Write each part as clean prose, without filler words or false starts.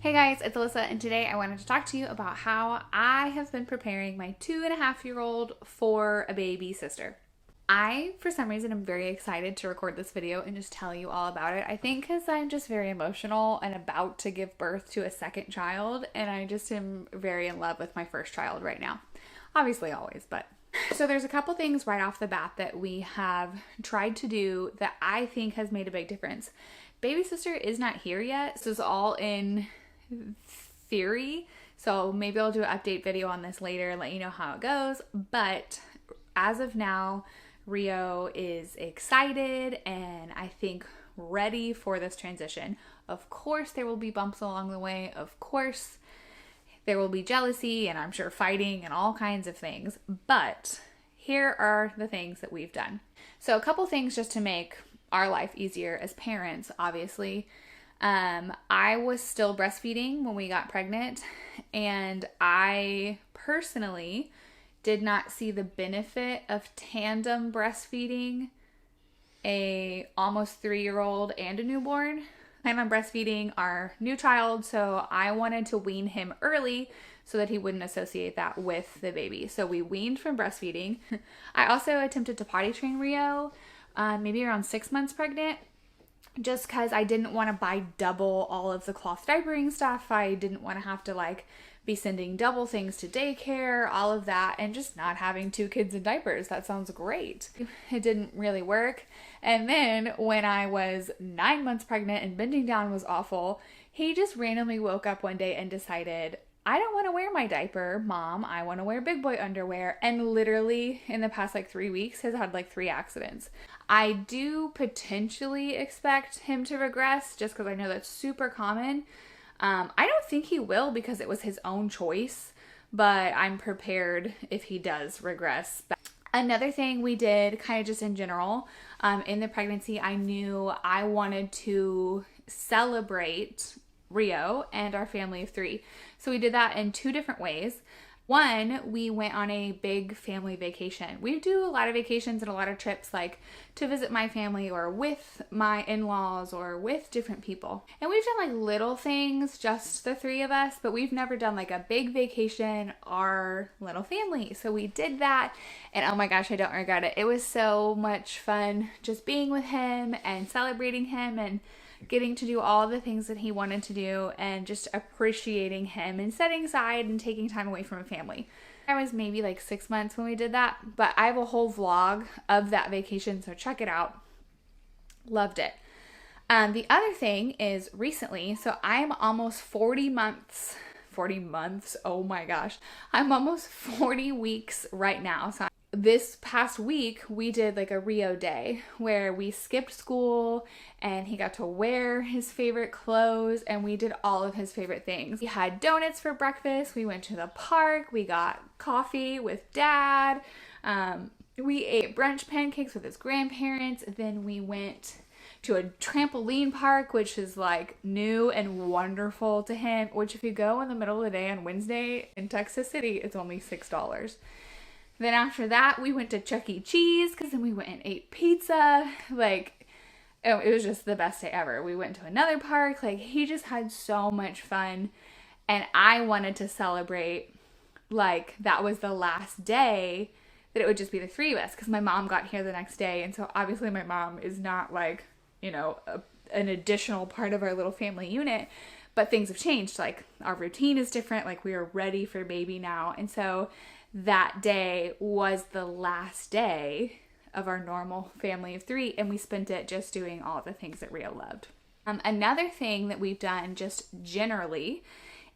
Hey guys, it's Alyssa, and today I wanted to talk to you about how I have been preparing my 2.5-year-old for a baby sister. I, for some reason, am very excited to record this video and just tell you all about it. I think because I'm just very emotional and about to give birth to a second child, and I just am very in love with my first child right now. Obviously always, but... So there's a couple things right off the bat that we have tried to do that I think has made a big difference. Baby sister is not here yet. This is all in theory, so maybe I'll do an update video on this later and let you know how it goes. But as of now, Rio is excited and I think ready for this transition. Of course there will be bumps along the way. Of course there will be jealousy and I'm sure fighting and all kinds of things. But here are the things that we've done. So a couple things just to make our life easier as parents, obviously. I was still breastfeeding when we got pregnant, and I personally did not see the benefit of tandem breastfeeding a almost 3-year-old and a newborn. I'm on breastfeeding our new child, so I wanted to wean him early so that he wouldn't associate that with the baby. So we weaned from breastfeeding. I also attempted to potty train Rio, maybe around 6 months pregnant, just because I didn't want to buy double all of the cloth diapering stuff. I didn't want to have to be sending double things to daycare, all of that, and just not having 2 kids in diapers. That sounds great. It didn't really work. And then when I was 9 months pregnant and bending down was awful, he just randomly woke up one day and decided, I don't want to wear my diaper, Mom. I want to wear big boy underwear. And literally in the past 3 weeks has had 3 accidents. I do potentially expect him to regress just because I know that's super common. I don't think he will because it was his own choice, but I'm prepared if he does regress. Another thing we did kind of just in general, in the pregnancy, I knew I wanted to celebrate Rio and our family of 3. So we did that in 2 different ways. One, we went on a big family vacation. We do a lot of vacations and a lot of trips, to visit my family or with my in-laws or with different people. And we've done little things, just the 3 of us, but we've never done a big vacation, our little family. So we did that, and oh my gosh, I don't regret it. It was so much fun just being with him and celebrating him and getting to do all the things that he wanted to do and just appreciating him and setting aside and taking time away from a family. I was maybe 6 months when we did that, but I have a whole vlog of that vacation, so check it out. Loved it. The other thing is recently, so I'm almost 40 months, oh my gosh. I'm almost 40 weeks right now. So this past week, we did a Rio day where we skipped school and he got to wear his favorite clothes and we did all of his favorite things. We had donuts for breakfast. We went to the park. We got coffee with Dad. We ate brunch pancakes with his grandparents. Then we went to a trampoline park, which is new and wonderful to him, which if you go in the middle of the day on Wednesday in Texas City, it's only $6. Then after that, we went to Chuck E. Cheese because then we went and ate pizza. It was just the best day ever. We went to another park. He just had so much fun. And I wanted to celebrate that was the last day that it would just be the 3 of us because my mom got here the next day. And so obviously my mom is not an additional part of our little family unit. But things have changed. Our routine is different. We are ready for baby now. And so that day was the last day of our normal family of 3, and we spent it just doing all the things that Rio loved. Another thing that we've done just generally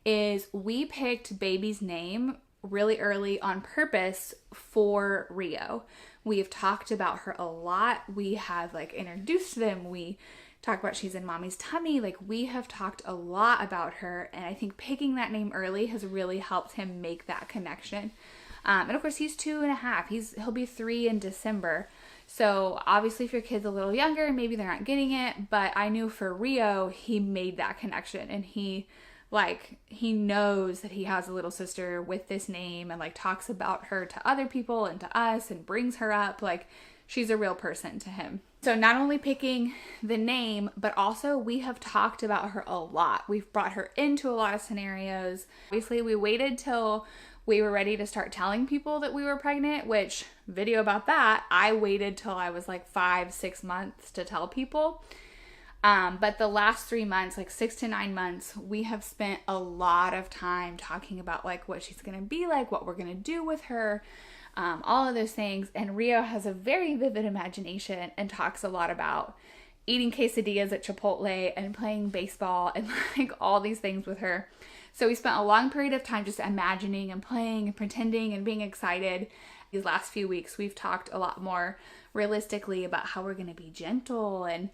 is we picked baby's name really early on purpose for Rio. We have talked about her a lot. We have introduced them. We talk about she's in mommy's tummy. We have talked a lot about her, and I think picking that name early has really helped him make that connection. And of course he's 2.5. He'll be 3 in December. So obviously if your kid's a little younger, maybe they're not getting it, but I knew for Rio, he made that connection and he knows that he has a little sister with this name and talks about her to other people and to us and brings her up. she's a real person to him. So not only picking the name, but also we have talked about her a lot. We've brought her into a lot of scenarios. Obviously, we waited till we were ready to start telling people that we were pregnant, which video about that, I waited till I was like 5-6 months to tell people. But the last 3 months, like 6 to 9 months, we have spent a lot of time talking about like what she's going to be like, what we're going to do with her, all of those things. And Rio has a very vivid imagination and talks a lot about eating quesadillas at Chipotle and playing baseball and like all these things with her. So we spent a long period of time just imagining and playing and pretending and being excited. These last few weeks, we've talked a lot more realistically about how we're going to be gentle. And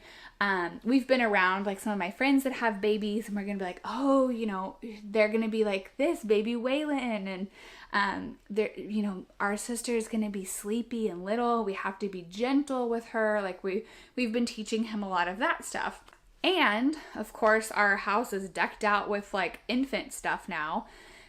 we've been around like some of my friends that have babies, and we're going to be like, oh, you know, they're going to be like this, baby Waylon. And they're, you know, our sister's going to be sleepy and little. We have to be gentle with her. Like we've been teaching him a lot of that stuff. And of course, our house is decked out with like infant stuff now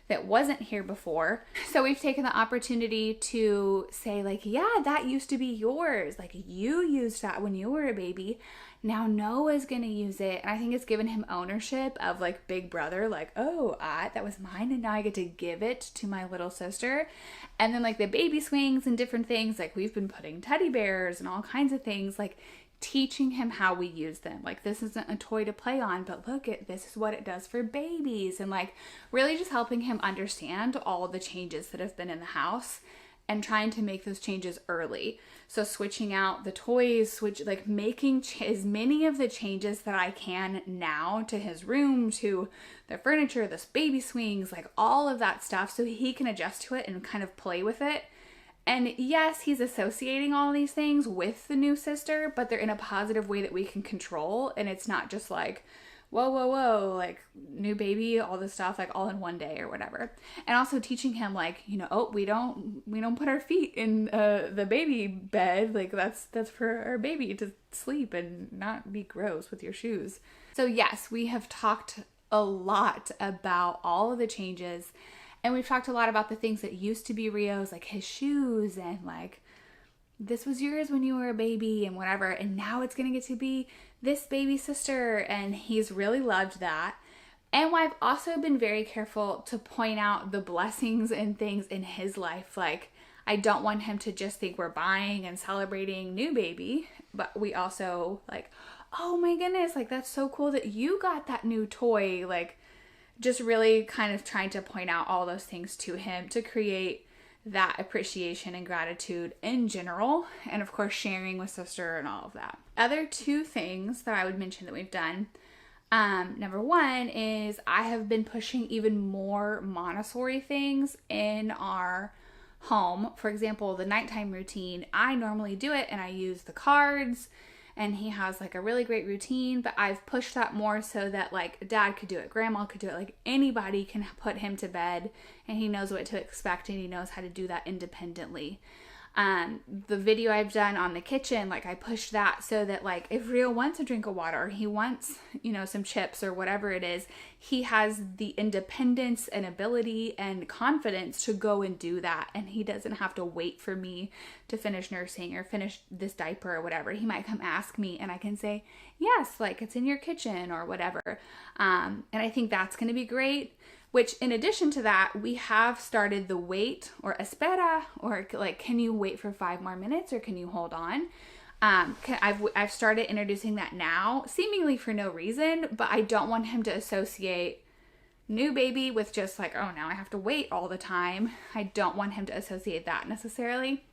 that wasn't here before. So we've taken the opportunity to say like, yeah, that used to be yours. Like you used that when you were a baby. Now Noah's gonna use it. And I think it's given him ownership of like big brother, like, oh, that was mine and now I get to give it to my little sister. And then like the baby swings and different things, like we've been putting teddy bears and all kinds of things, like teaching him how we use them. Like this isn't a toy to play on, but look at this is what it does for babies. And like really just helping him understand all the changes that have been in the house and trying to make those changes early. So switching out the toys, making as many of the changes that I can now to his room, to the furniture, this baby swings, like all of that stuff, so he can adjust to it and kind of play with it. And yes, he's associating all these things with the new sister, but they're in a positive way that we can control. And it's not just like, whoa, like new baby, all this stuff, like all in one day or whatever. And also teaching him like, you know, oh, we don't put our feet in the baby bed. Like that's for our baby to sleep and not be gross with your shoes. So yes, we have talked a lot about all of the changes. And we've talked a lot about the things that used to be Rio's, like his shoes and like, this was yours when you were a baby and whatever. And now it's going to get to be this baby sister. And he's really loved that. And I've also been very careful to point out the blessings and things in his life. Like, I don't want him to just think we're buying and celebrating new baby, but we also like, oh my goodness, like that's so cool that you got that new toy. Like, just really kind of trying to point out all those things to him to create that appreciation and gratitude in general. And of course, sharing with sister and all of that. Other two things that I would mention that we've done. Number one is I have been pushing even more Montessori things in our home. For example, the nighttime routine, I normally do it and I use the cards. And he has like a really great routine, but I've pushed that more so that like dad could do it, grandma could do it, like anybody can put him to bed and he knows what to expect and he knows how to do that independently. The video I've done on the kitchen, like I pushed that so that like if Rio wants a drink of water or he wants, you know, some chips or whatever it is, he has the independence and ability and confidence to go and do that. And he doesn't have to wait for me to finish nursing or finish this diaper or whatever. He might come ask me and I can say, yes, like it's in your kitchen or whatever. And I think that's going to be great. Which in addition to that, we have started the wait or espera, or like, can you wait for 5 more minutes or can you hold on? I've started introducing that now, seemingly for no reason, but I don't want him to associate new baby with just like, oh, now I have to wait all the time. I don't want him to associate that necessarily.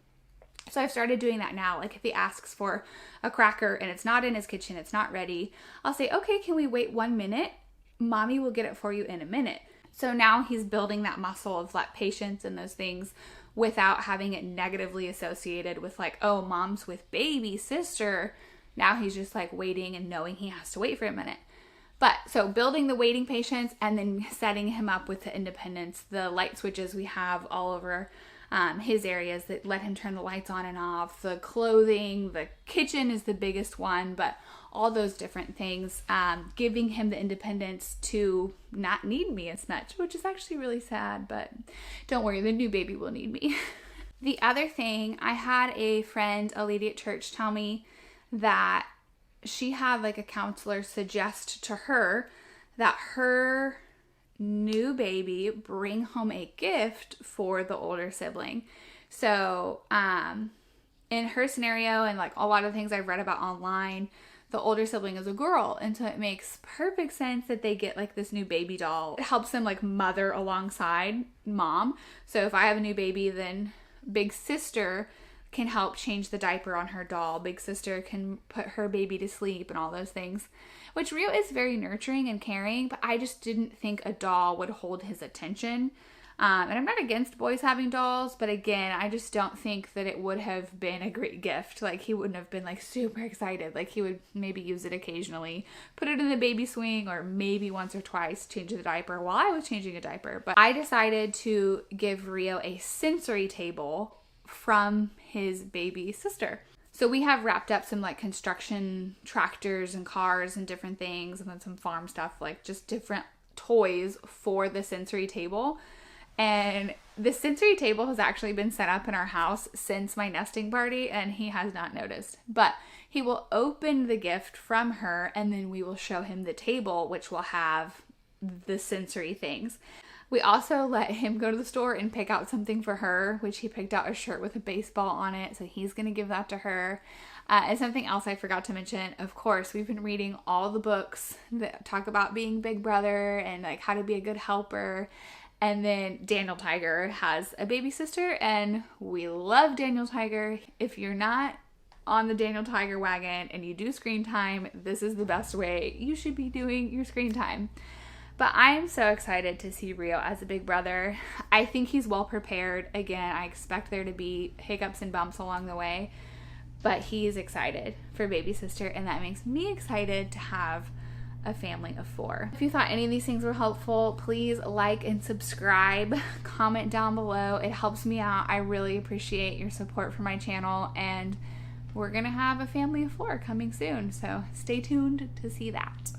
So I've started doing that now. Like if he asks for a cracker and it's not in his kitchen, it's not ready, I'll say, okay, can we wait 1 minute? Mommy will get it for you in a minute. So now he's building that muscle of like patience and those things without having it negatively associated with like, oh, mom's with baby sister. Now he's just like waiting and knowing he has to wait for a minute. But so building the waiting patience and then setting him up with the independence, the light switches we have all over his areas that let him turn the lights on and off, the clothing, the kitchen is the biggest one, but all those different things, giving him the independence to not need me as much, which is actually really sad, but don't worry, the new baby will need me. The other thing, I had a friend, a lady at church, tell me that she had like a counselor suggest to her that her new baby bring home a gift for the older sibling. So, in her scenario and like a lot of things I've read about online, the older sibling is a girl, and so it makes perfect sense that they get like this new baby doll. It helps them like mother alongside mom. So if I have a new baby, then big sister can help change the diaper on her doll. Big sister can put her baby to sleep and all those things, which Rio is very nurturing and caring, but I just didn't think a doll would hold his attention. And I'm not against boys having dolls, but again, I just don't think that it would have been a great gift. Like, he wouldn't have been like super excited. Like, he would maybe use it occasionally, put it in the baby swing, or maybe once or twice change the diaper while I was changing a diaper. But I decided to give Rio a sensory table from his baby sister. So we have wrapped up some like construction tractors and cars and different things, and then some farm stuff, like just different toys for the sensory table. And the sensory table has actually been set up in our house since my nesting party, and he has not noticed. But he will open the gift from her, and then we will show him the table, which will have the sensory things. We also let him go to the store and pick out something for her, which he picked out a shirt with a baseball on it, so he's going to give that to her. And something else I forgot to mention, of course, we've been reading all the books that talk about being big brother and like how to be a good helper. And then Daniel Tiger has a baby sister, and we love Daniel Tiger. If you're not on the Daniel Tiger wagon and you do screen time, this is the best way you should be doing your screen time. But I'm so excited to see Rio as a big brother. I think he's well prepared. Again, I expect there to be hiccups and bumps along the way, but he's excited for baby sister, and that makes me excited to have a family of 4. If you thought any of these things were helpful, please like and subscribe, comment down below. It helps me out. I really appreciate your support for my channel, and we're gonna have a family of 4 coming soon, so stay tuned to see that.